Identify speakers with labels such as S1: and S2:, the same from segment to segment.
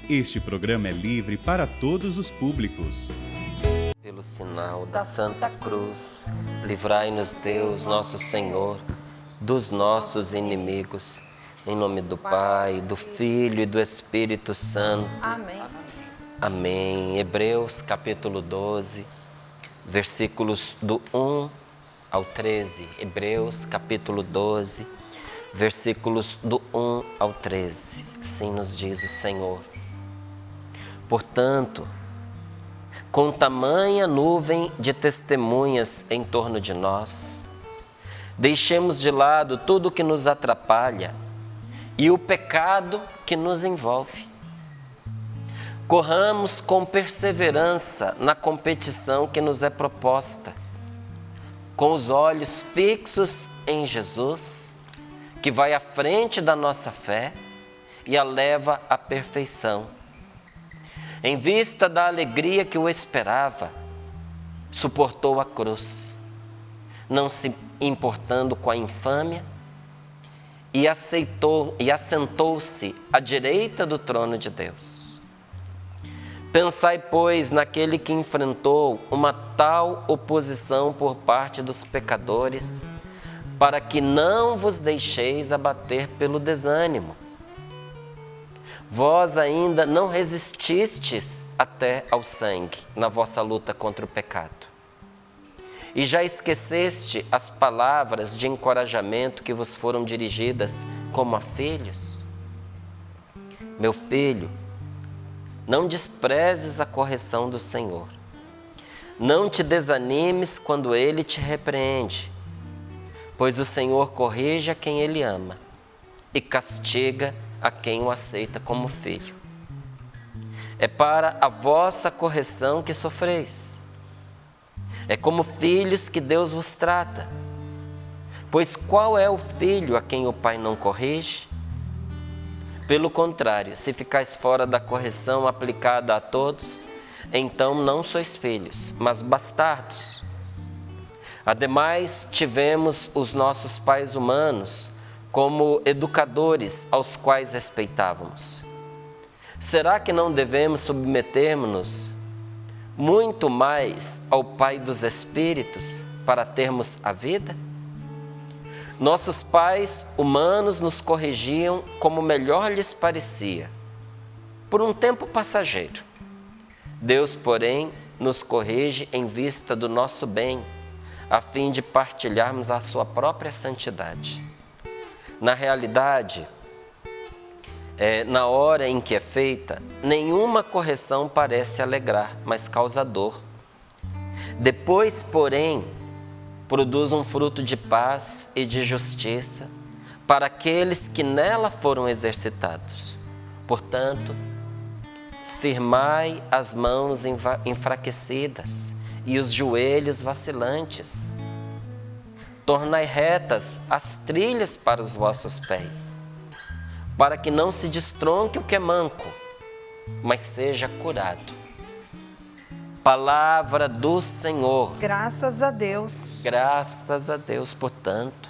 S1: Este programa é livre para todos os públicos.
S2: Pelo sinal da Santa Cruz, livrai-nos Deus, nosso Senhor, dos nossos inimigos. Em nome do Pai, do Filho e do Espírito Santo.
S3: Amém.
S2: Amém. Hebreus capítulo 12, versículos do 1 ao 13. Hebreus capítulo 12, versículos do 1 ao 13. Assim nos diz o Senhor. Portanto, com tamanha nuvem de testemunhas em torno de nós, deixemos de lado tudo o que nos atrapalha e o pecado que nos envolve. Corramos com perseverança na competição que nos é proposta, com os olhos fixos em Jesus, que vai à frente da nossa fé e a leva à perfeição. Em vista da alegria que o esperava, suportou a cruz, não se importando com a infâmia, e assentou-se à direita do trono de Deus. Pensai, pois, naquele que enfrentou uma tal oposição por parte dos pecadores, para que não vos deixeis abater pelo desânimo. Vós ainda não resististes até ao sangue na vossa luta contra o pecado. E já esqueceste as palavras de encorajamento que vos foram dirigidas como a filhos? Meu filho, não desprezes a correção do Senhor. Não te desanimes quando Ele te repreende, pois o Senhor corrige a quem Ele ama e castiga a quem o aceita como filho. É para a vossa correção que sofreis. É como filhos que Deus vos trata. Pois qual é o filho a quem o pai não corrige? Pelo contrário, se ficais fora da correção aplicada a todos, então não sois filhos, mas bastardos. Ademais, tivemos os nossos pais humanos como educadores aos quais respeitávamos. Será que não devemos submeter-nos muito mais ao Pai dos Espíritos para termos a vida? Nossos pais humanos nos corrigiam como melhor lhes parecia, por um tempo passageiro. Deus, porém, nos corrige em vista do nosso bem, a fim de partilharmos a sua própria santidade. Na realidade, na hora em que é feita, nenhuma correção parece alegrar, mas causa dor. Depois, porém, produz um fruto de paz e de justiça para aqueles que nela foram exercitados. Portanto, firmai as mãos enfraquecidas e os joelhos vacilantes. Tornai retas as trilhas para os vossos pés, para que não se destronque o que é manco, mas seja curado. Palavra do Senhor.
S3: Graças a Deus.
S2: Graças a Deus, portanto,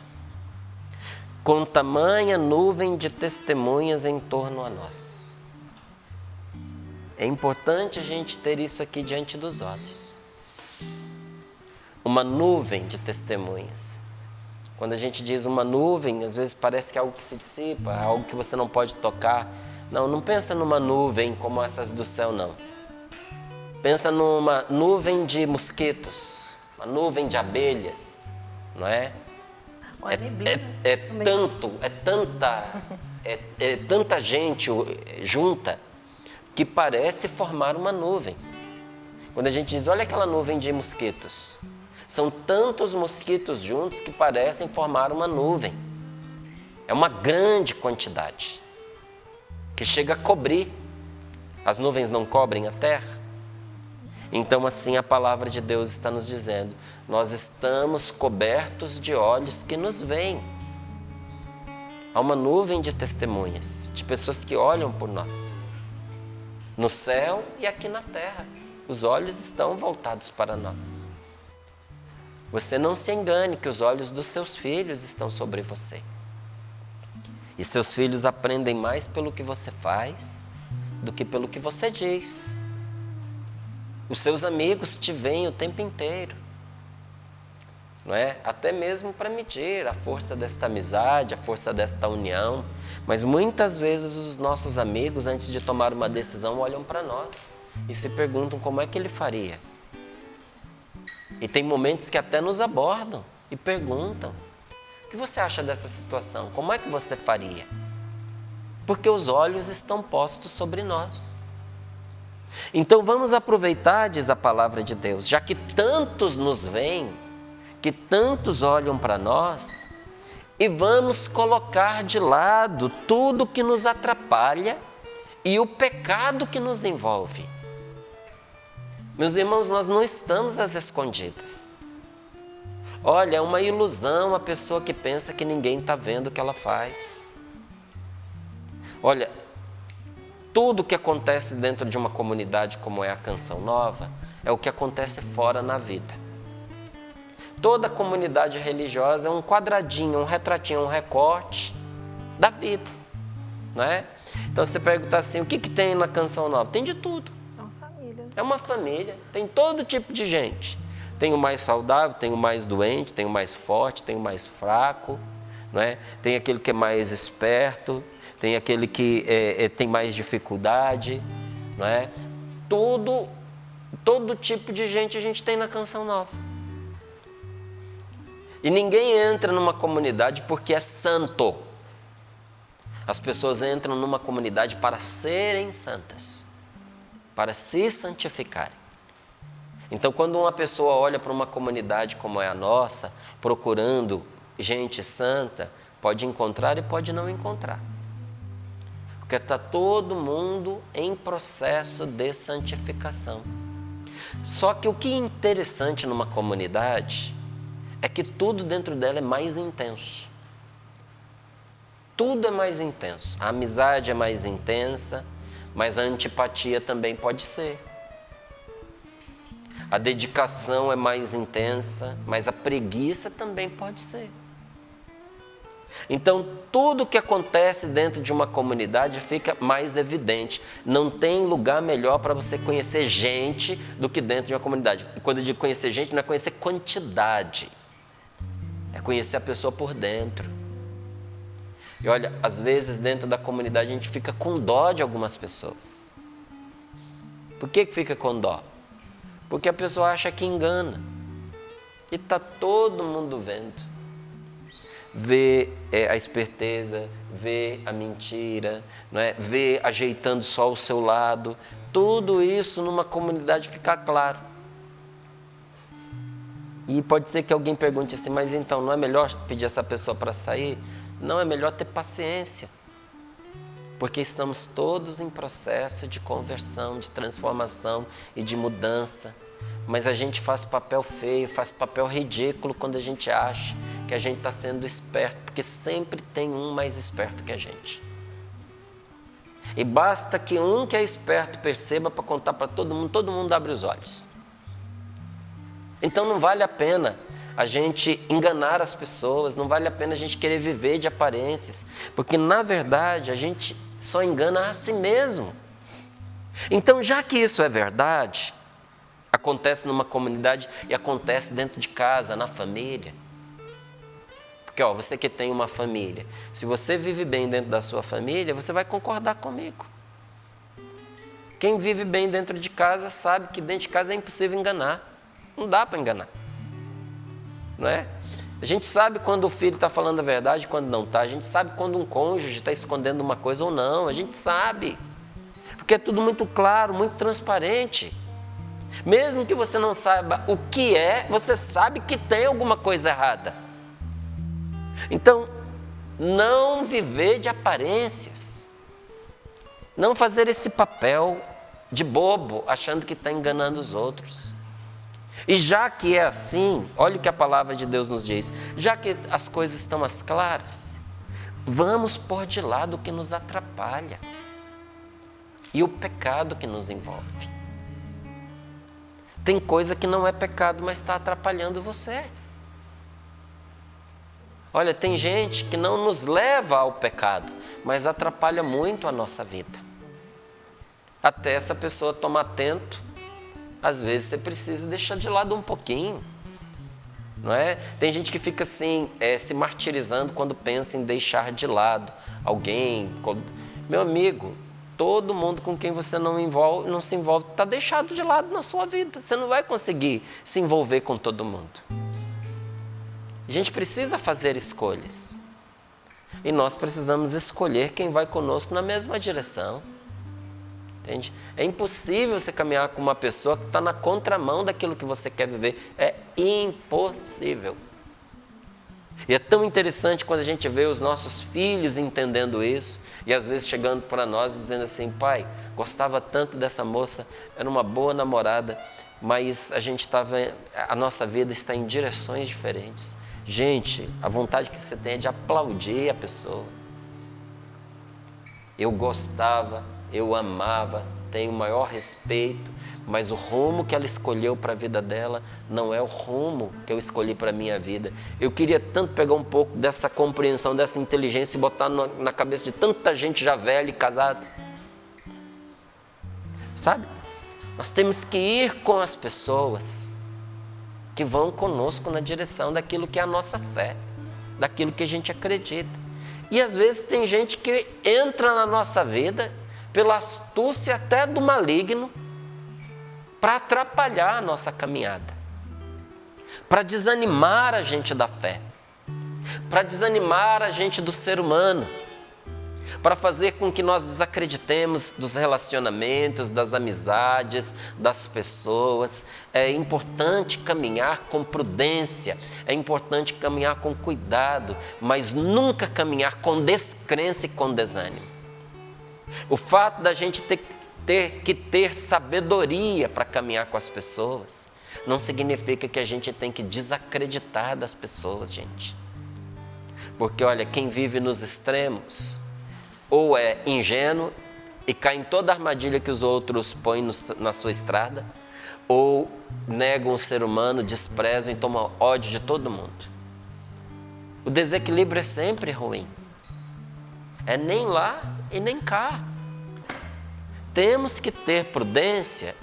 S2: com tamanha nuvem de testemunhas em torno a nós. É importante a gente ter isso aqui diante dos olhos. Uma nuvem de testemunhas. Quando a gente diz uma nuvem, às vezes parece que é algo que se dissipa, algo que você não pode tocar. Não pensa numa nuvem como essas do céu, não. Pensa numa nuvem de mosquitos, uma nuvem de abelhas, não é? É tanta gente junta que parece formar uma nuvem. Quando a gente diz, olha aquela nuvem de mosquitos, são tantos mosquitos juntos que parecem formar uma nuvem. É uma grande quantidade que chega a cobrir. As nuvens não cobrem a terra? Então, assim, a palavra de Deus está nos dizendo, nós estamos cobertos de olhos que nos veem. Há uma nuvem de testemunhas, de pessoas que olham por nós, no céu e aqui na terra. Os olhos estão voltados para nós. Você não se engane que os olhos dos seus filhos estão sobre você. E seus filhos aprendem mais pelo que você faz do que pelo que você diz. Os seus amigos te veem o tempo inteiro, não é? Até mesmo para medir a força desta amizade, a força desta união. Mas muitas vezes os nossos amigos, antes de tomar uma decisão, olham para nós e se perguntam como é que ele faria. E tem momentos que até nos abordam e perguntam: o que você acha dessa situação? Como é que você faria? Porque os olhos estão postos sobre nós. Então vamos aproveitar, diz a palavra de Deus, já que tantos nos veem, que tantos olham para nós, e vamos colocar de lado tudo que nos atrapalha e o pecado que nos envolve. Meus irmãos, nós não estamos às escondidas. Olha, é uma ilusão a pessoa que pensa que ninguém está vendo o que ela faz. Olha, tudo que acontece dentro de uma comunidade como é a Canção Nova é o que acontece fora na vida. Toda comunidade religiosa é um quadradinho, um retratinho, um recorte da vida, não é? Então você pergunta assim, o que tem na Canção Nova? Tem de tudo.
S3: É uma família.
S2: É uma família, tem todo tipo de gente. Tem o mais saudável, tem o mais doente, tem o mais forte, tem o mais fraco, não é? Tem aquele que é mais esperto, tem aquele que tem mais dificuldade, não é? Todo tipo de gente a gente tem na Canção Nova. E ninguém entra numa comunidade porque é santo. As pessoas entram numa comunidade para serem santas, para se santificarem. Então, quando uma pessoa olha para uma comunidade como é a nossa, procurando gente santa, pode encontrar e pode não encontrar. Porque está todo mundo em processo de santificação. Só que o que é interessante numa comunidade é que tudo dentro dela é mais intenso. Tudo é mais intenso. A amizade é mais intensa, mas a antipatia também pode ser. A dedicação é mais intensa, mas a preguiça também pode ser. Então, tudo que acontece dentro de uma comunidade fica mais evidente. Não tem lugar melhor para você conhecer gente do que dentro de uma comunidade. E quando eu digo conhecer gente, não é conhecer quantidade. É conhecer a pessoa por dentro. E olha, às vezes dentro da comunidade a gente fica com dó de algumas pessoas. Por que fica com dó? Porque a pessoa acha que engana. E está todo mundo vendo. Vê a esperteza, vê a mentira, não é? Vê ajeitando só o seu lado. Tudo isso numa comunidade fica claro. E pode ser que alguém pergunte assim, mas então não é melhor pedir essa pessoa para sair? Não, é melhor ter paciência. Porque estamos todos em processo de conversão, de transformação e de mudança. Mas a gente faz papel feio, faz papel ridículo quando a gente acha que a gente está sendo esperto, porque sempre tem um mais esperto que a gente. E basta que um que é esperto perceba para contar para todo mundo abre os olhos. Então não vale a pena a gente enganar as pessoas, não vale a pena a gente querer viver de aparências, porque na verdade a gente só engana a si mesmo. Então, já que isso é verdade, acontece numa comunidade e acontece dentro de casa, na família. Porque você que tem uma família, se você vive bem dentro da sua família, você vai concordar comigo. Quem vive bem dentro de casa sabe que dentro de casa é impossível enganar. Não dá para enganar. Não é? A gente sabe quando o filho está falando a verdade e quando não está. A gente sabe quando um cônjuge está escondendo uma coisa ou não. A gente sabe. Porque é tudo muito claro, muito transparente. Mesmo que você não saiba o que é, você sabe que tem alguma coisa errada. Então, não viver de aparências. Não fazer esse papel de bobo, achando que está enganando os outros. E já que é assim, olha o que a palavra de Deus nos diz. Já que as coisas estão às claras, vamos pôr de lado o que nos atrapalha. E o pecado que nos envolve. Tem coisa que não é pecado, mas está atrapalhando você. Olha, tem gente que não nos leva ao pecado, mas atrapalha muito a nossa vida. até essa pessoa tomar atento. Às vezes você precisa deixar de lado um pouquinho, não é? Tem gente que fica assim, se martirizando quando pensa em deixar de lado alguém. Meu amigo, todo mundo com quem você não se envolve está deixado de lado na sua vida. Você não vai conseguir se envolver com todo mundo. A gente precisa fazer escolhas. E nós precisamos escolher quem vai conosco na mesma direção. Entende? É impossível você caminhar com uma pessoa que está na contramão daquilo que você quer viver. É impossível. E é tão interessante quando a gente vê os nossos filhos entendendo isso e às vezes chegando para nós e dizendo assim: pai, gostava tanto dessa moça, era uma boa namorada, mas a nossa vida está em direções diferentes. Gente, a vontade que você tem é de aplaudir a pessoa. Eu gostava, eu amava, tenho o maior respeito, mas o rumo que ela escolheu para a vida dela não é o rumo que eu escolhi para a minha vida. Eu queria tanto pegar um pouco dessa compreensão, dessa inteligência e botar na cabeça de tanta gente já velha e casada. Sabe? Nós temos que ir com as pessoas que vão conosco na direção daquilo que é a nossa fé, daquilo que a gente acredita. E às vezes tem gente que entra na nossa vida pela astúcia até do maligno para atrapalhar a nossa caminhada, para desanimar a gente da fé, para desanimar a gente do ser humano, para fazer com que nós desacreditemos dos relacionamentos, das amizades, das pessoas. É importante caminhar com prudência, é importante caminhar com cuidado, mas nunca caminhar com descrença e com desânimo. O fato da gente ter que ter sabedoria para caminhar com as pessoas não significa que a gente tem que desacreditar das pessoas, gente. Porque olha, quem vive nos extremos ou é ingênuo e cai em toda a armadilha que os outros põem na sua estrada, ou negam o ser humano, desprezam e tomam ódio de todo mundo. O desequilíbrio é sempre ruim. É nem lá e nem cá. Temos que ter prudência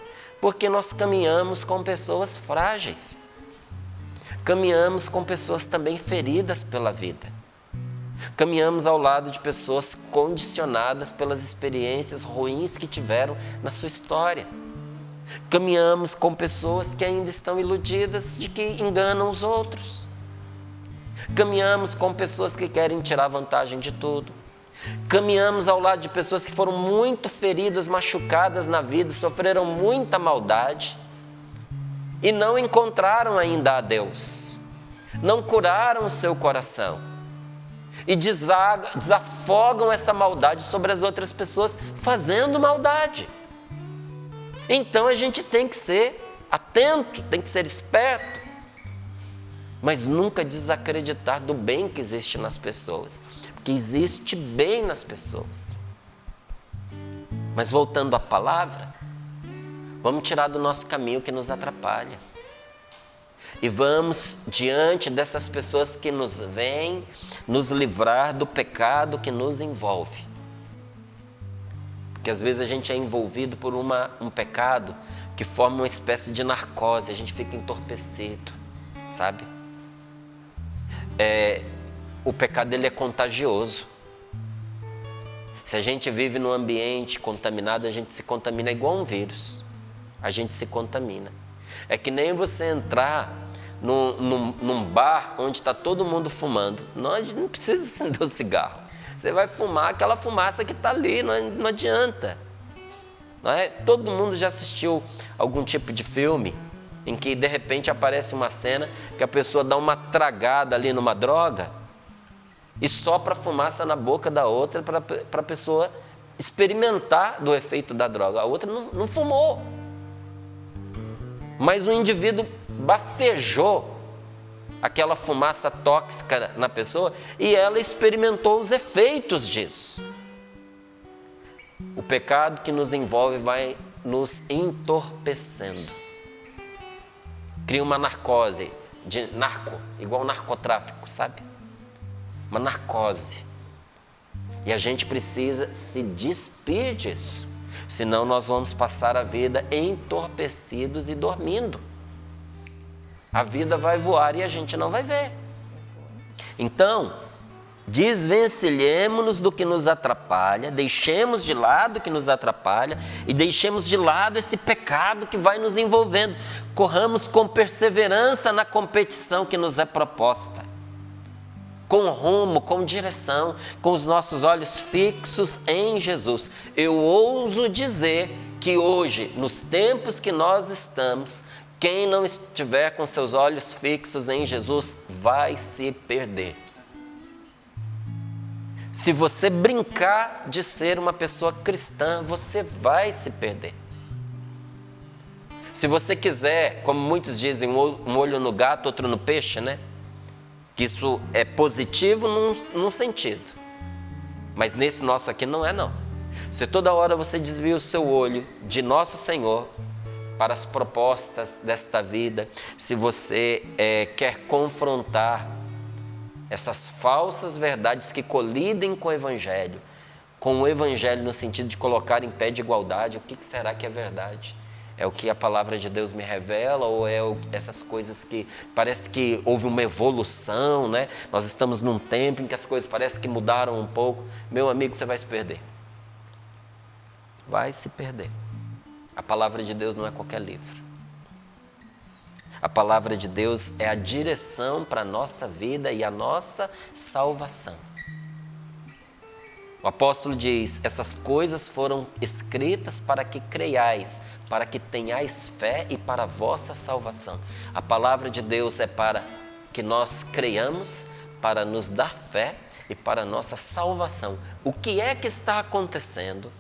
S2: porque nós caminhamos com pessoas frágeis. Caminhamos com pessoas também feridas pela vida. Caminhamos ao lado de pessoas condicionadas pelas experiências ruins que tiveram na sua história. Caminhamos com pessoas que ainda estão iludidas de que enganam os outros. Caminhamos com pessoas que querem tirar vantagem de tudo. Caminhamos ao lado de pessoas que foram muito feridas, machucadas na vida, sofreram muita maldade e não encontraram ainda a Deus. Não curaram o seu coração. E desafogam essa maldade sobre as outras pessoas, fazendo maldade. Então a gente tem que ser atento, tem que ser esperto, mas nunca desacreditar do bem que existe nas pessoas, porque existe bem nas pessoas. Mas voltando à palavra, vamos tirar do nosso caminho o que nos atrapalha. E vamos, diante dessas pessoas que nos vêm, nos livrar do pecado que nos envolve. Porque às vezes a gente é envolvido por um pecado que forma uma espécie de narcose, a gente fica entorpecido, sabe? O pecado ele é contagioso. Se a gente vive num ambiente contaminado, a gente se contamina igual um vírus. A gente se contamina. É que nem você entrar num bar onde está todo mundo fumando. Não precisa acender o cigarro. Você vai fumar aquela fumaça que está ali, não adianta. Não é? Todo mundo já assistiu algum tipo de filme em que de repente aparece uma cena que a pessoa dá uma tragada ali numa droga e sopra a fumaça na boca da outra para a pessoa experimentar do efeito da droga. A outra não fumou. Mas o indivíduo bafejou aquela fumaça tóxica na pessoa e ela experimentou os efeitos disso. O pecado que nos envolve vai nos entorpecendo. Cria uma narcose, igual narcotráfico, sabe? Uma narcose. E a gente precisa se despir disso. Senão nós vamos passar a vida entorpecidos e dormindo. A vida vai voar e a gente não vai ver. Então, desvencilhemos-nos do que nos atrapalha, deixemos de lado o que nos atrapalha e deixemos de lado esse pecado que vai nos envolvendo. Corramos com perseverança na competição que nos é proposta, com rumo, com direção, com os nossos olhos fixos em Jesus. Eu ouso dizer que hoje, nos tempos que nós estamos, quem não estiver com seus olhos fixos em Jesus vai se perder. Se você brincar de ser uma pessoa cristã, você vai se perder. Se você quiser, como muitos dizem, um olho no gato, outro no peixe, né? Que isso é positivo num sentido. Mas nesse nosso aqui não é, não. Se toda hora você desvia o seu olho de nosso Senhor para as propostas desta vida, se você quer confrontar essas falsas verdades que colidem com o Evangelho no sentido de colocar em pé de igualdade, o que será que é verdade? É o que a palavra de Deus me revela ou é essas coisas que parece que houve uma evolução, né? Nós estamos num tempo em que as coisas parecem que mudaram um pouco. Meu amigo, você vai se perder. Vai se perder. A palavra de Deus não é qualquer livro. A palavra de Deus é a direção para a nossa vida e a nossa salvação. O apóstolo diz: essas coisas foram escritas para que creiais, para que tenhais fé e para a vossa salvação. A palavra de Deus é para que nós creiamos, para nos dar fé e para a nossa salvação. O que é que está acontecendo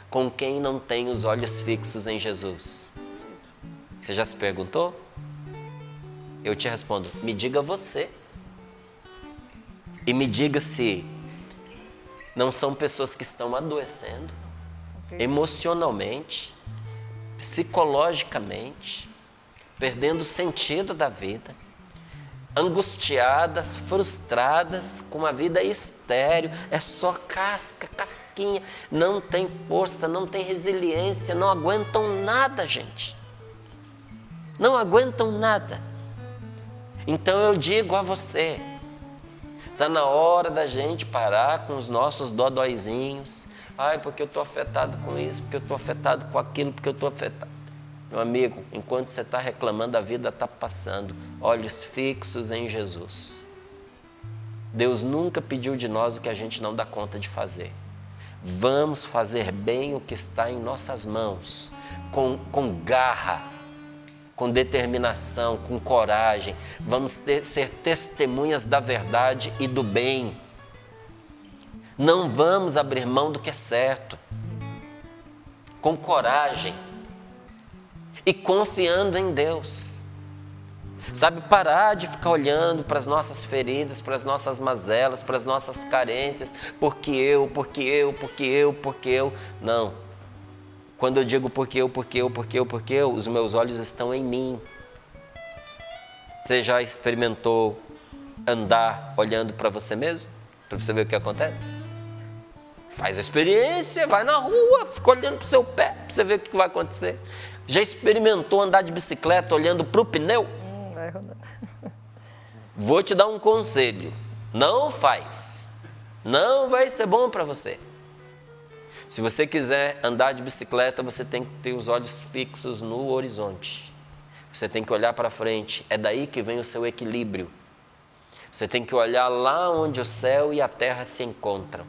S2: com quem não tem os olhos fixos em Jesus? Você já se perguntou? Eu te respondo: me diga você. E me diga se não são pessoas que estão adoecendo emocionalmente, psicologicamente, perdendo o sentido da vida, angustiadas, frustradas, com uma vida estéril, é só casquinha, não tem força, não tem resiliência, não aguentam nada, gente. Não aguentam nada. Então eu digo a você, está na hora da gente parar com os nossos dodóizinhos. Ai, porque eu estou afetado com isso, porque eu estou afetado com aquilo, porque eu estou afetado. Meu amigo, enquanto você está reclamando, a vida está passando. Olhos fixos em Jesus. Deus nunca pediu de nós o que a gente não dá conta de fazer. Vamos fazer bem o que está em nossas mãos, com garra, com determinação, com coragem. Vamos ser testemunhas da verdade e do bem. Não vamos abrir mão do que é certo. Com coragem e confiando em Deus. Sabe, parar de ficar olhando para as nossas feridas, para as nossas mazelas, para as nossas carências, porque eu. Não. Quando eu digo porque eu, os meus olhos estão em mim. Você já experimentou andar olhando para você mesmo? Para você ver o que acontece? Faz a experiência, vai na rua, fica olhando para o seu pé, para você ver o que vai acontecer. Já experimentou andar de bicicleta olhando para o pneu?
S3: Vai rodar.
S2: Vou te dar um conselho. Não faz. Não vai ser bom para você. Se você quiser andar de bicicleta, você tem que ter os olhos fixos no horizonte. Você tem que olhar para frente. É daí que vem o seu equilíbrio. Você tem que olhar lá onde o céu e a terra se encontram.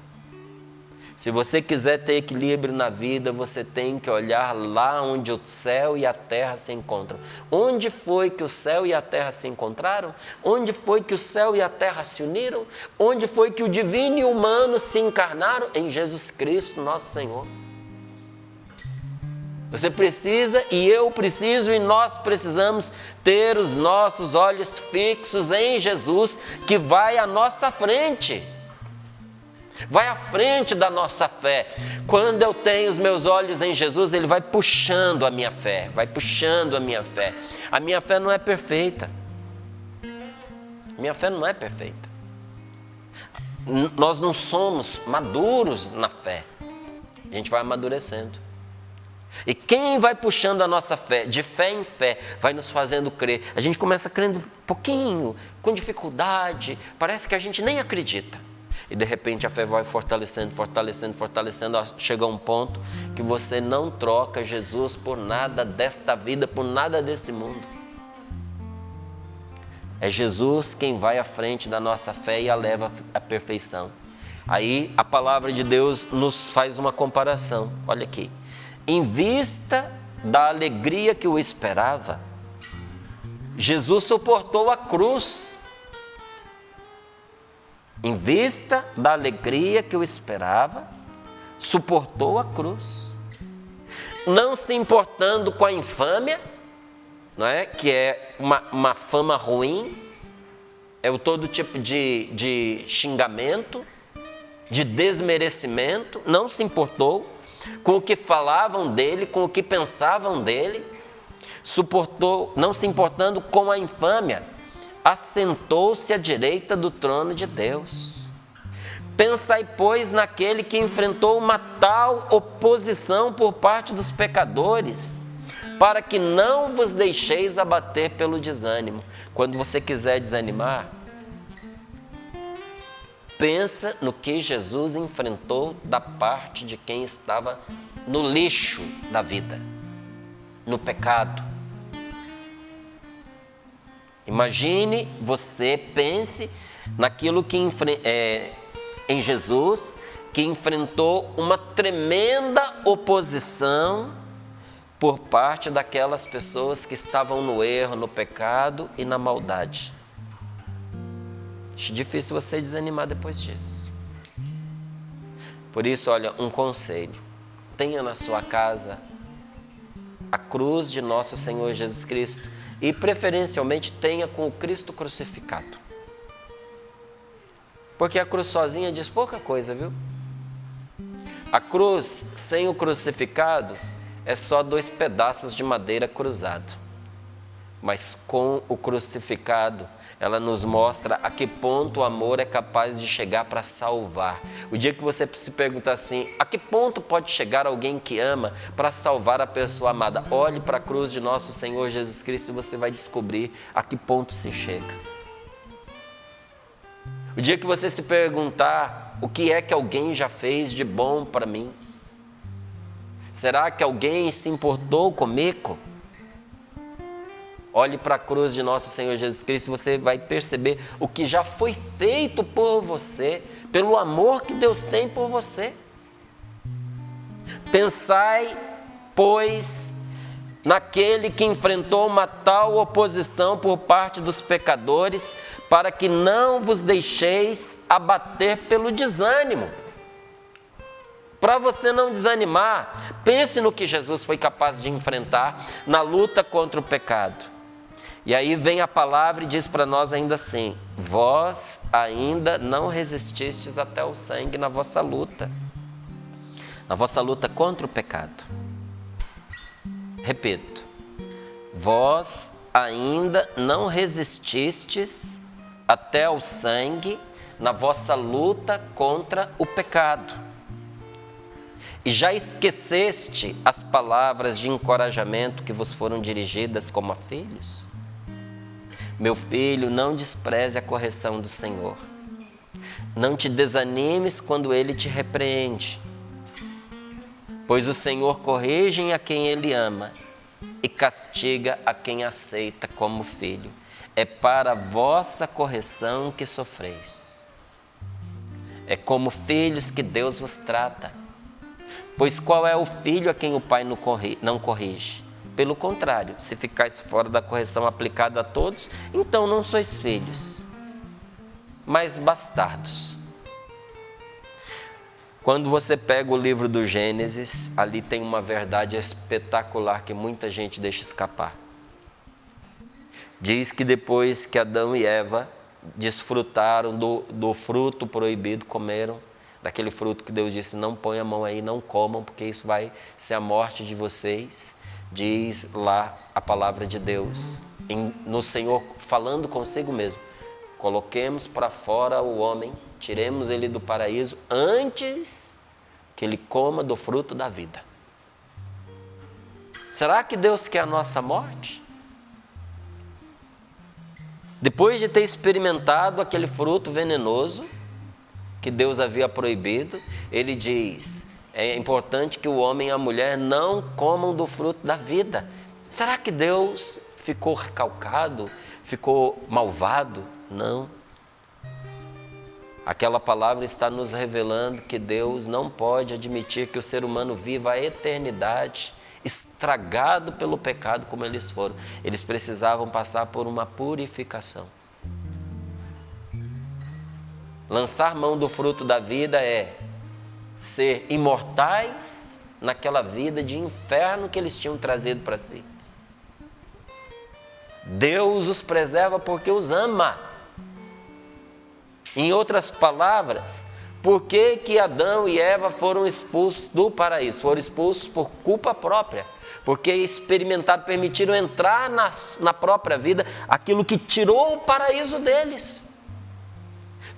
S2: Se você quiser ter equilíbrio na vida, você tem que olhar lá onde o céu e a terra se encontram. Onde foi que o céu e a terra se encontraram? Onde foi que o céu e a terra se uniram? Onde foi que o divino e o humano se encarnaram? Em Jesus Cristo, nosso Senhor. Você precisa e eu preciso e nós precisamos ter os nossos olhos fixos em Jesus, que vai à nossa frente. Vai à frente da nossa fé. Quando eu tenho os meus olhos em Jesus, Ele vai puxando a minha fé, vai puxando a minha fé. A minha fé não é perfeita. Minha fé não é perfeita. Nós não somos maduros na fé. A gente vai amadurecendo. E quem vai puxando a nossa fé, de fé em fé, vai nos fazendo crer. A gente começa crendo pouquinho, com dificuldade, parece que a gente nem acredita. E de repente a fé vai fortalecendo, fortalecendo, fortalecendo, chega a um ponto que você não troca Jesus por nada desta vida, por nada desse mundo. É Jesus quem vai à frente da nossa fé e a leva à perfeição. Aí a palavra de Deus nos faz uma comparação, olha aqui. Em vista da alegria que o esperava, Jesus suportou a cruz. Em vista da alegria que o esperava, suportou a cruz. Não se importando com a infâmia, não é? Que é uma fama ruim, é o todo tipo de xingamento, de desmerecimento, não se importou com o que falavam dele, com o que pensavam dele, suportou, não se importando com a infâmia, assentou-se à direita do trono de Deus. Pensai, pois, naquele que enfrentou uma tal oposição por parte dos pecadores, para que não vos deixeis abater pelo desânimo. Quando você quiser desanimar, pensa no que Jesus enfrentou da parte de quem estava no lixo da vida, no pecado. Imagine, você pense naquilo que em Jesus, que enfrentou uma tremenda oposição por parte daquelas pessoas que estavam no erro, no pecado e na maldade. Acho difícil você desanimar depois disso. Por isso, olha, um conselho. Tenha na sua casa a cruz de nosso Senhor Jesus Cristo e preferencialmente tenha com o Cristo crucificado. Porque a cruz sozinha diz pouca coisa, viu? A cruz sem o crucificado é só 2 pedaços de madeira cruzado. Mas com o crucificado, ela nos mostra a que ponto o amor é capaz de chegar para salvar. O dia que você se perguntar assim, a que ponto pode chegar alguém que ama para salvar a pessoa amada? Olhe para a cruz de nosso Senhor Jesus Cristo e você vai descobrir a que ponto se chega. O dia que você se perguntar, o que é que alguém já fez de bom para mim? Será que alguém se importou comigo? Olhe para a cruz de nosso Senhor Jesus Cristo e você vai perceber o que já foi feito por você, pelo amor que Deus tem por você. Pensai, pois, naquele que enfrentou uma tal oposição por parte dos pecadores, para que não vos deixeis abater pelo desânimo. Para você não desanimar, pense no que Jesus foi capaz de enfrentar na luta contra o pecado. E aí vem a palavra e diz para nós ainda assim, vós ainda não resististes até o sangue na vossa luta contra o pecado. Repito, vós ainda não resististes até o sangue na vossa luta contra o pecado. E já esqueceste as palavras de encorajamento que vos foram dirigidas como a filhos? Meu filho, não despreze a correção do Senhor. Não te desanimes quando Ele te repreende. Pois o Senhor corrige a quem Ele ama e castiga a quem aceita como filho. É para a vossa correção que sofreis. É como filhos que Deus vos trata. Pois qual é o filho a quem o pai não corrige? Pelo contrário, se ficais fora da correção aplicada a todos, então não sois filhos, mas bastardos. Quando você pega o livro do Gênesis, ali tem uma verdade espetacular que muita gente deixa escapar. Diz que depois que Adão e Eva desfrutaram do fruto proibido, comeram daquele fruto que Deus disse, não põe a mão aí, não comam, porque isso vai ser a morte de vocês. Diz lá a palavra de Deus, no Senhor falando consigo mesmo, coloquemos para fora o homem, tiremos ele do paraíso antes que ele coma do fruto da vida. Será que Deus quer a nossa morte? Depois de ter experimentado aquele fruto venenoso que Deus havia proibido, ele diz: é importante que o homem e a mulher não comam do fruto da vida. Será que Deus ficou recalcado, ficou malvado? Não. Aquela palavra está nos revelando que Deus não pode admitir que o ser humano viva a eternidade estragado pelo pecado como eles foram. Eles precisavam passar por uma purificação. Lançar mão do fruto da vida é ser imortais naquela vida de inferno que eles tinham trazido para si. Deus os preserva porque os ama. Em outras palavras, por que Adão e Eva foram expulsos do paraíso? Foram expulsos por culpa própria, porque experimentaram, permitiram entrar na própria vida aquilo que tirou o paraíso deles.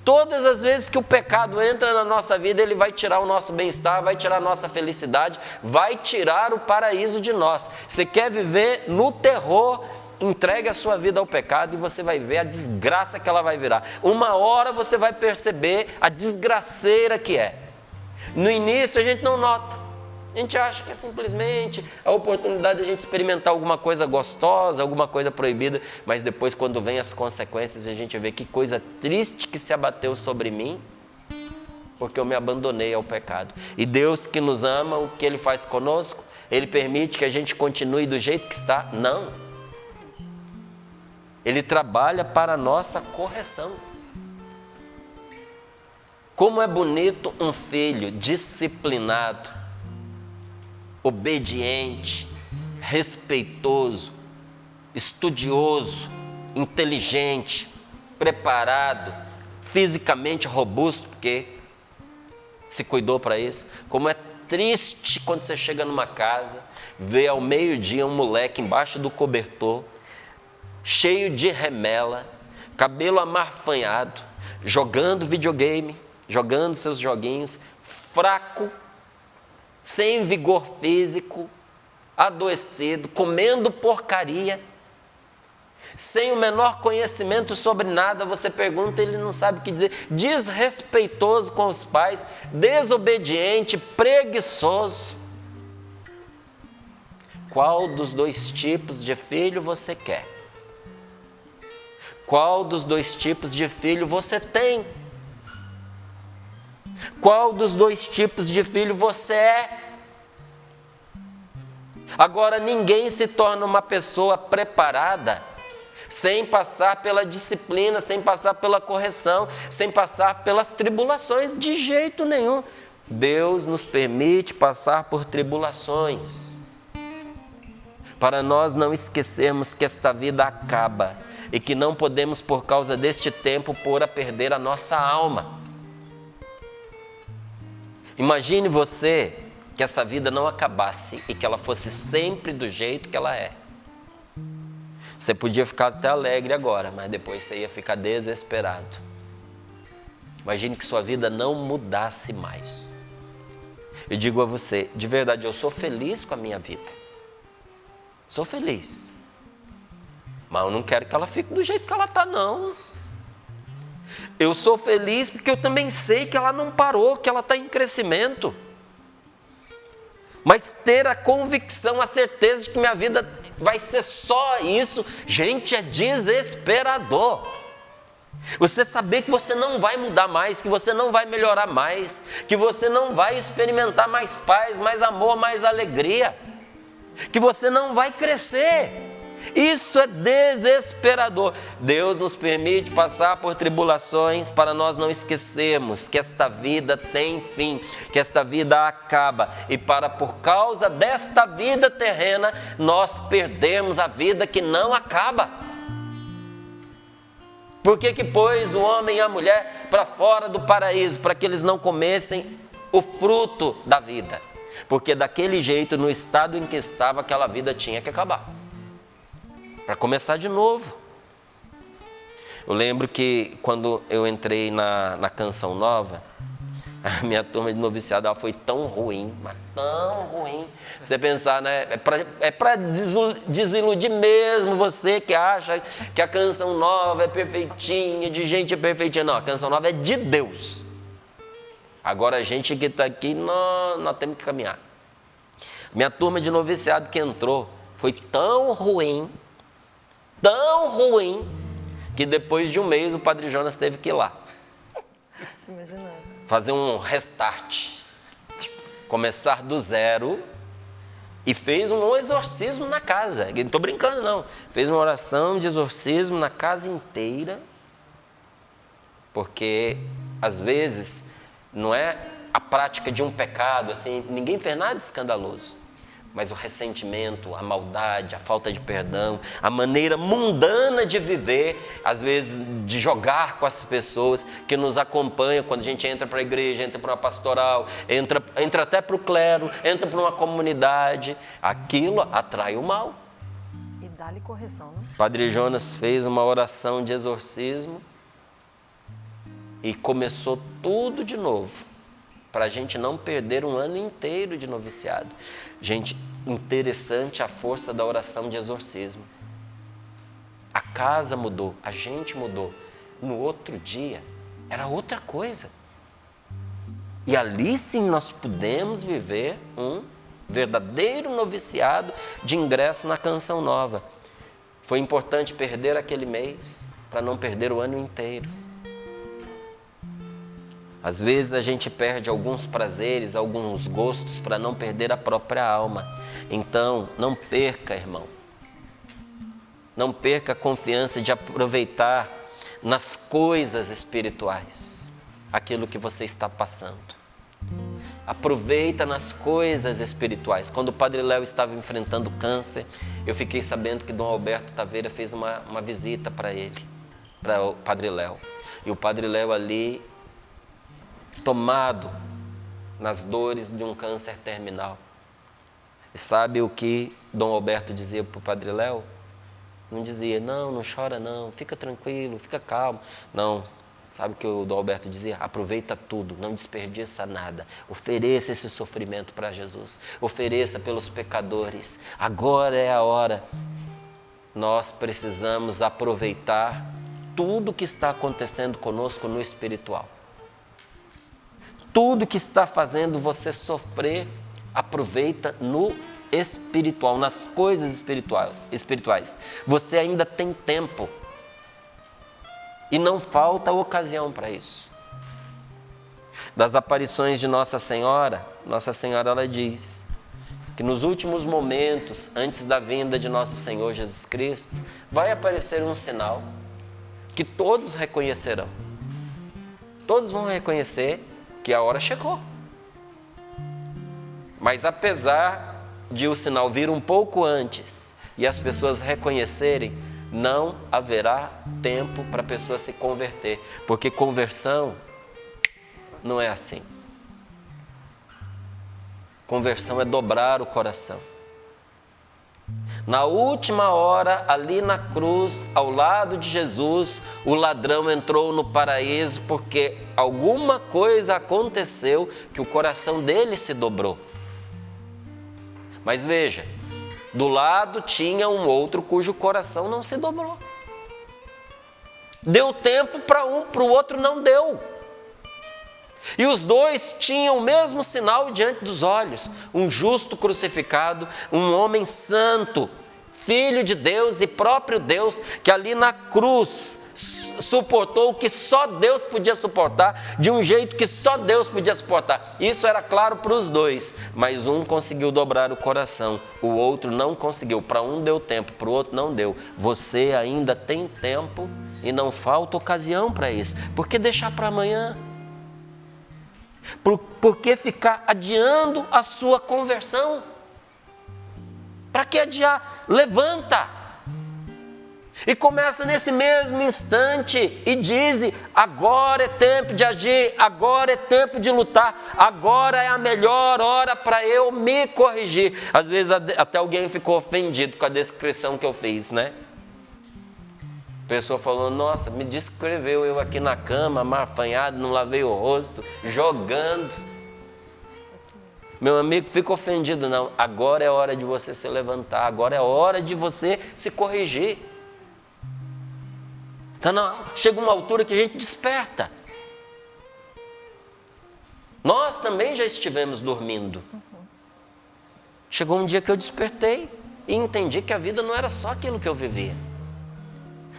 S2: Todas as vezes que o pecado entra na nossa vida, ele vai tirar o nosso bem-estar, vai tirar a nossa felicidade, vai tirar o paraíso de nós. Você quer viver no terror? Entregue a sua vida ao pecado e você vai ver a desgraça que ela vai virar. Uma hora você vai perceber a desgraceira que é. No início a gente não nota. A gente acha que é simplesmente a oportunidade de a gente experimentar alguma coisa gostosa, alguma coisa proibida, mas depois, quando vem as consequências, a gente vê que coisa triste que se abateu sobre mim, porque eu me abandonei ao pecado. E Deus, que nos ama, o que Ele faz conosco? Ele permite que a gente continue do jeito que está? Não. Ele trabalha para a nossa correção. Como é bonito um filho disciplinado, obediente, respeitoso, estudioso, inteligente, preparado, fisicamente robusto, porque se cuidou para isso. Como é triste quando você chega numa casa, vê ao meio-dia um moleque embaixo do cobertor, cheio de remela, cabelo amarfanhado, jogando videogame, jogando seus joguinhos, fraco, sem vigor físico, adoecido, comendo porcaria, sem o menor conhecimento sobre nada. Você pergunta, ele não sabe o que dizer, desrespeitoso com os pais, desobediente, preguiçoso. Qual dos dois tipos de filho você quer? Qual dos dois tipos de filho você tem? Qual dos dois tipos de filho você é? Agora, ninguém se torna uma pessoa preparada sem passar pela disciplina, sem passar pela correção, sem passar pelas tribulações, de jeito nenhum. Deus nos permite passar por tribulações, para nós não esquecermos que esta vida acaba e que não podemos, por causa deste tempo, pôr a perder a nossa alma. Imagine você que essa vida não acabasse e que ela fosse sempre do jeito que ela é. Você podia ficar até alegre agora, mas depois você ia ficar desesperado. Imagine que sua vida não mudasse mais. Eu digo a você, de verdade, eu sou feliz com a minha vida. Sou feliz. Mas eu não quero que ela fique do jeito que ela está, não. Eu sou feliz porque eu também sei que ela não parou, que ela está em crescimento. Mas ter a convicção, a certeza de que minha vida vai ser só isso, gente, é desesperador. Você saber que você não vai mudar mais, que você não vai melhorar mais, que você não vai experimentar mais paz, mais amor, mais alegria, que você não vai crescer. Isso é desesperador. Deus nos permite passar por tribulações para nós não esquecermos que esta vida tem fim, que esta vida acaba, e para, por causa desta vida terrena, nós perdermos a vida que não acaba. Por que pôs o homem e a mulher para fora do paraíso? Para que eles não comessem o fruto da vida. Porque daquele jeito, no estado em que estava, aquela vida tinha que acabar. Para começar de novo. Eu lembro que quando eu entrei na Canção Nova, A minha turma de noviciado ela foi tão ruim, mas tão ruim. Você pensar, né? É para desiludir mesmo você que acha que a Canção Nova é perfeitinha, de gente perfeitinha. Não, a Canção Nova é de Deus. Agora a gente que está aqui, nós temos que caminhar. Minha turma de noviciado que entrou foi tão ruim, que depois de um mês o Padre Jonas teve que ir lá.
S3: Imaginando.
S2: Fazer um restart, começar do zero, e fez um exorcismo na casa. Não estou brincando, não. Fez uma oração de exorcismo na casa inteira, porque às vezes não é a prática de um pecado, assim, ninguém fez nada de escandaloso, mas o ressentimento, a maldade, a falta de perdão, a maneira mundana de viver, às vezes de jogar com as pessoas que nos acompanham quando a gente entra para a igreja, entra para uma pastoral, entra até para o clero, entra para uma comunidade, aquilo atrai o mal.
S3: E dá-lhe correção, né?
S2: Padre Jonas fez uma oração de exorcismo e começou tudo de novo, para a gente não perder um ano inteiro de noviciado. Gente, interessante a força da oração de exorcismo. A casa mudou, a gente mudou. No outro dia, era outra coisa. E ali sim nós pudemos viver um verdadeiro noviciado de ingresso na Canção Nova. Foi importante perder aquele mês para não perder o ano inteiro. Às vezes a gente perde alguns prazeres, alguns gostos para não perder a própria alma. Então, não perca, irmão. Não perca a confiança de aproveitar nas coisas espirituais aquilo que você está passando. Aproveita nas coisas espirituais. Quando o Padre Léo estava enfrentando câncer, eu fiquei sabendo que Dom Alberto Taveira fez uma visita para ele, para o Padre Léo. E o Padre Léo ali, tomado nas dores de um câncer terminal. E sabe o que Dom Alberto dizia para o Padre Léo? Não dizia, não chora não, fica tranquilo, fica calmo. Não, sabe o que o Dom Alberto dizia? Aproveita tudo, não desperdiça nada. Ofereça esse sofrimento para Jesus. Ofereça pelos pecadores. Agora é a hora. Nós precisamos aproveitar tudo que está acontecendo conosco no espiritual. Tudo que está fazendo você sofrer, aproveita no espiritual, nas coisas espirituais. Você ainda tem tempo e não falta ocasião para isso. Das aparições de Nossa Senhora ela diz que nos últimos momentos, antes da vinda de nosso Senhor Jesus Cristo, vai aparecer um sinal que todos reconhecerão. Todos vão reconhecer que a hora chegou. Mas apesar de o sinal vir um pouco antes e as pessoas reconhecerem, não haverá tempo para a pessoa se converter, porque conversão não é assim. Conversão é dobrar o coração. Na última hora, ali na cruz, ao lado de Jesus, o ladrão entrou no paraíso porque alguma coisa aconteceu que o coração dele se dobrou. Mas veja, do lado tinha um outro cujo coração não se dobrou. Deu tempo para um, para o outro não deu. E os dois tinham o mesmo sinal diante dos olhos, um justo crucificado, um homem santo, filho de Deus e próprio Deus, que ali na cruz suportou o que só Deus podia suportar, de um jeito que só Deus podia suportar. Isso era claro para os dois, mas um conseguiu dobrar o coração, o outro não conseguiu. Para um deu tempo, para o outro não deu. Você ainda tem tempo e não falta ocasião para isso. Por que deixar para amanhã? Por que ficar adiando a sua conversão? Para que adiar? Levanta! E começa nesse mesmo instante e diz: agora é tempo de agir, agora é tempo de lutar, agora é a melhor hora para eu me corrigir. Às vezes até alguém ficou ofendido com a descrição que eu fiz, né? A pessoa falou, nossa, me descreveu eu aqui na cama, amarfanhado, não lavei o rosto, jogando. Meu amigo, fica ofendido não. Agora é hora de você se levantar, agora é hora de você se corrigir. Então, chega uma altura que a gente desperta. Nós também já estivemos dormindo. Chegou um dia que eu despertei e entendi que a vida não era só aquilo que eu vivia.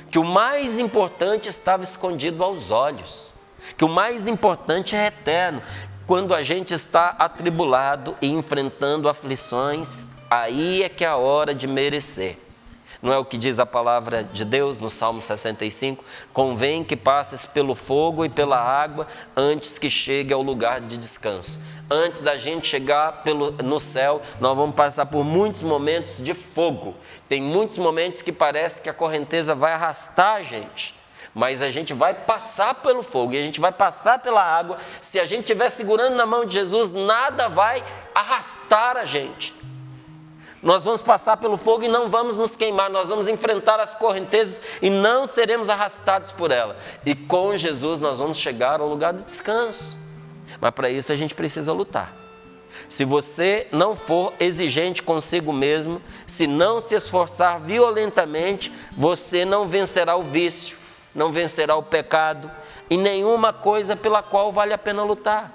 S2: Que o mais importante estava escondido aos olhos. Que o mais importante é eterno. Quando a gente está atribulado e enfrentando aflições, aí é que é a hora de merecer. Não é o que diz a palavra de Deus no Salmo 65? Convém que passes pelo fogo e pela água antes que chegue ao lugar de descanso. Antes da gente chegar no céu, nós vamos passar por muitos momentos de fogo. Tem muitos momentos que parece que a correnteza vai arrastar a gente. Mas a gente vai passar pelo fogo e a gente vai passar pela água. Se a gente estiver segurando na mão de Jesus, nada vai arrastar a gente. Nós vamos passar pelo fogo e não vamos nos queimar. Nós vamos enfrentar as correntezas e não seremos arrastados por ela. E com Jesus nós vamos chegar ao lugar do descanso. Mas para isso a gente precisa lutar. Se você não for exigente consigo mesmo, se não se esforçar violentamente, você não vencerá o vício, não vencerá o pecado e nenhuma coisa pela qual vale a pena lutar.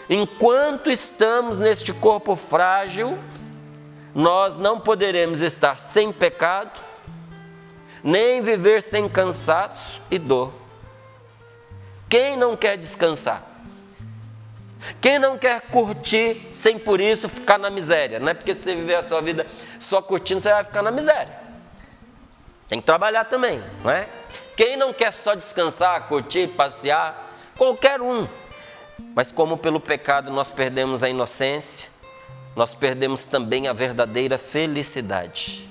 S2: Enquanto estamos neste corpo frágil, nós não poderemos estar sem pecado, nem viver sem cansaço e dor. Quem não quer descansar? Quem não quer curtir sem por isso ficar na miséria? Não é porque você viver a sua vida só curtindo, você vai ficar na miséria. Tem que trabalhar também, não é? Quem não quer só descansar, curtir, passear? Qualquer um. Mas como pelo pecado nós perdemos a inocência, nós perdemos também a verdadeira felicidade.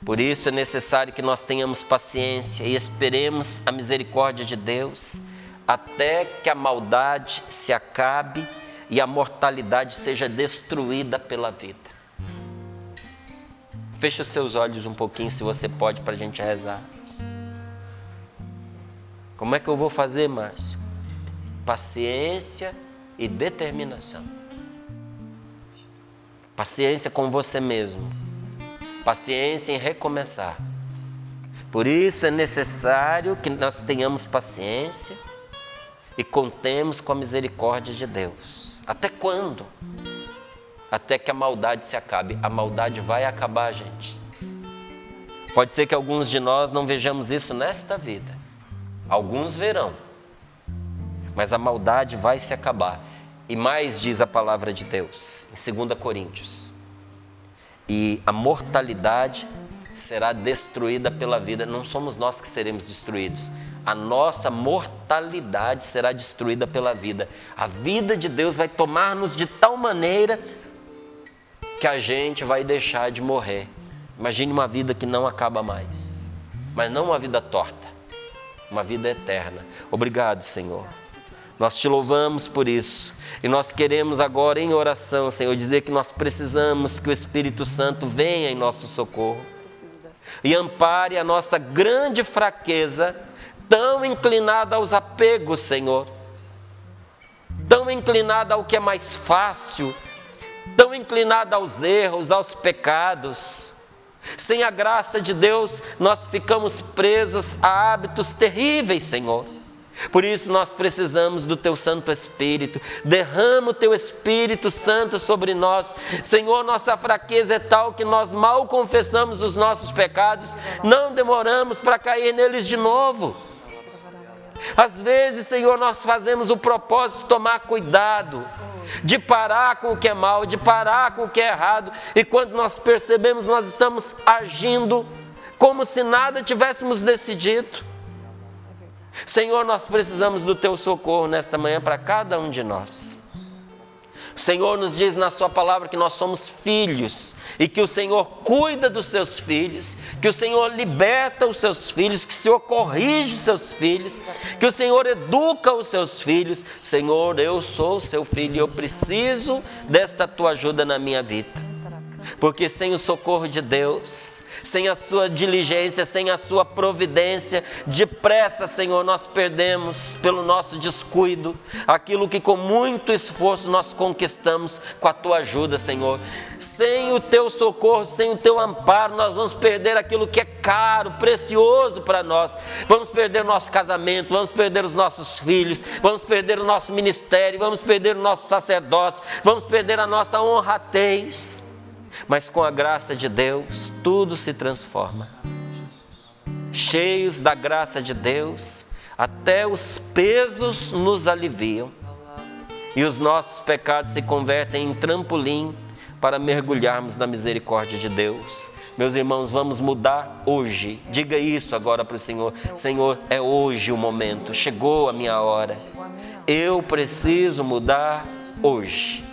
S2: Por isso é necessário que nós tenhamos paciência e esperemos a misericórdia de Deus até que a maldade se acabe e a mortalidade seja destruída pela vida. Feche os seus olhos um pouquinho, se você pode, para a gente rezar. Como é que eu vou fazer, Márcio? Paciência e determinação. Paciência com você mesmo. Paciência em recomeçar. Por isso é necessário que nós tenhamos paciência e contemos com a misericórdia de Deus. Até quando? Até que a maldade se acabe. A maldade vai acabar, gente. Pode ser que alguns de nós não vejamos isso nesta vida. Alguns verão. Mas a maldade vai se acabar. E mais diz a palavra de Deus, em 2 Coríntios. E a mortalidade será destruída pela vida. Não somos nós que seremos destruídos. A nossa mortalidade será destruída pela vida. A vida de Deus vai tomar-nos de tal maneira que a gente vai deixar de morrer. Imagine uma vida que não acaba mais. Mas não uma vida torta. Uma vida eterna. Obrigado, Senhor. Nós te louvamos por isso. E nós queremos agora em oração, Senhor, dizer que nós precisamos que o Espírito Santo venha em nosso socorro. E ampare a nossa grande fraqueza, tão inclinada aos apegos, Senhor. Tão inclinada ao que é mais fácil. Tão inclinada aos erros, aos pecados. Sem a graça de Deus, nós ficamos presos a hábitos terríveis, Senhor. Por isso nós precisamos do Teu Santo Espírito. Derrama o Teu Espírito Santo sobre nós. Senhor, nossa fraqueza é tal que nós mal confessamos os nossos pecados, não demoramos para cair neles de novo. Às vezes, Senhor, nós fazemos o propósito de tomar cuidado, de parar com o que é mal, de parar com o que é errado, e quando nós percebemos, nós estamos agindo como se nada tivéssemos decidido. Senhor, nós precisamos do Teu socorro nesta manhã para cada um de nós. O Senhor nos diz na Sua palavra que nós somos filhos e que o Senhor cuida dos seus filhos, que o Senhor liberta os seus filhos, que o Senhor corrige os seus filhos, que o Senhor educa os seus filhos. Senhor, eu sou seu filho e eu preciso desta Tua ajuda na minha vida. Porque sem o socorro de Deus, sem a sua diligência, sem a sua providência, depressa, Senhor, nós perdemos pelo nosso descuido aquilo que com muito esforço nós conquistamos com a tua ajuda, Senhor. Sem o teu socorro, sem o teu amparo, nós vamos perder aquilo que é caro, precioso para nós. Vamos perder o nosso casamento, vamos perder os nossos filhos, vamos perder o nosso ministério, vamos perder o nosso sacerdócio, vamos perder a nossa honradez. Mas com a graça de Deus, tudo se transforma. Cheios da graça de Deus, até os pesos nos aliviam. E os nossos pecados se convertem em trampolim para mergulharmos na misericórdia de Deus. Meus irmãos, vamos mudar hoje. Diga isso agora para o Senhor. Senhor, é hoje o momento. Chegou a minha hora. Eu preciso mudar hoje.